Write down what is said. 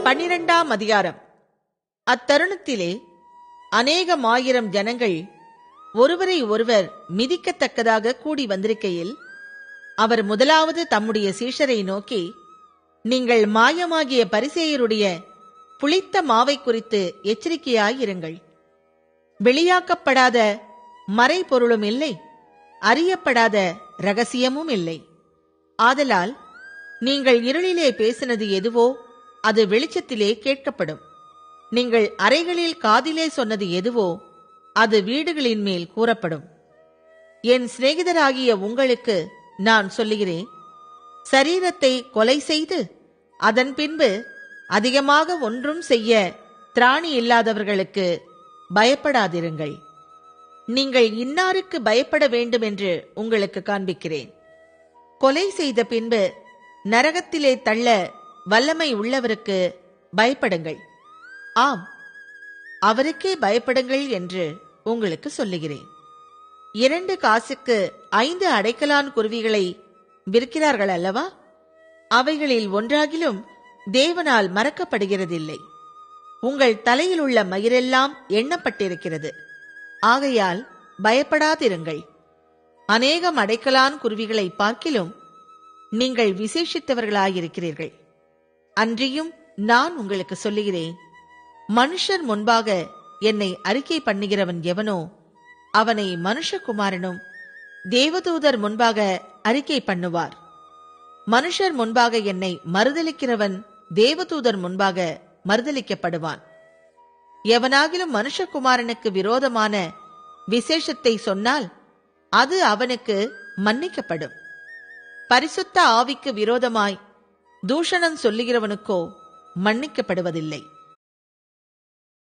12ஆம் அதிகாரம். அத்தருணத்திலே அநேகமாயிரம் ஜனங்கள் ஒருவரை ஒருவர் மிதிக்கத்தக்கதாக கூடி வந்திருக்கையில் அவர் முதலாவது தம்முடைய சீஷரை நோக்கி, நீங்கள் மாயமாகிய பரிசேயருடைய புளித்த மாவை குறித்து எச்சரிக்கையாயிருங்கள். வெளியாக்கப்படாத மறைபொருளும் இல்லை, அறியப்படாத இரகசியமும் இல்லை. ஆதலால் நீங்கள் இருளிலே பேசினது எதுவோ அது வெளிச்சத்திலே கேட்கப்படும். நீங்கள் அறைகளில் காதிலே சொன்னது எதுவோ அது வீடுகளின் மேல் கூறப்படும். என் சிநேகிதராகிய உங்களுக்கு நான் சொல்லுகிறேன், சரீரத்தை கொலை செய்து அதன் பின்பு அதிகமாக ஒன்றும் செய்ய திராணி இல்லாதவர்களுக்கு பயப்படாதிருங்கள். நீங்கள் இன்னாருக்கு பயப்பட வேண்டும் என்று உங்களுக்கு காண்பிக்கிறேன். கொலை செய்த பின்பு நரகத்திலே தள்ள வல்லமை உள்ளவருக்கு பயப்படுங்கள். ஆம், அவருக்கே பயப்படுங்கள் என்று உங்களுக்கு சொல்லுகிறேன். 2 காசுக்கு 5 அடைக்கலான் குருவிகளை விற்கிறார்கள் அல்லவா? அவைகளில் ஒன்றாகிலும் தேவனால் மறக்கப்படுகிறதில்லை. உங்கள் தலையில் உள்ள மயிரெல்லாம் எண்ணப்பட்டிருக்கிறது. ஆகையால் பயப்படாதிருங்கள். அநேகம் அடைக்கலான் குருவிகளை பார்க்கிலும் நீங்கள் விசேஷித்தவர்களாயிருக்கிறீர்கள். அன்றியும் நான் உங்களுக்கு சொல்லுகிறேன், மனுஷர் முன்பாக என்னை அறிக்கை பண்ணுகிறவன் எவனோ அவனை மனுஷகுமாரனும் தேவதூதர் முன்பாக அறிக்கை பண்ணுவார். மனுஷர் முன்பாக என்னை மறுதலிக்கிறவன் தேவதூதர் முன்பாக மறுதலிக்கப்படுவான். எவனாகிலும் மனுஷகுமாரனுக்கு விரோதமான விசேஷத்தை சொன்னால் அது அவனுக்கு மன்னிக்கப்படும். பரிசுத்த ஆவிக்கு விரோதமாய் தூஷணம் சொல்லுகிறவனுக்கோ மன்னிக்கப்படுவதில்லை.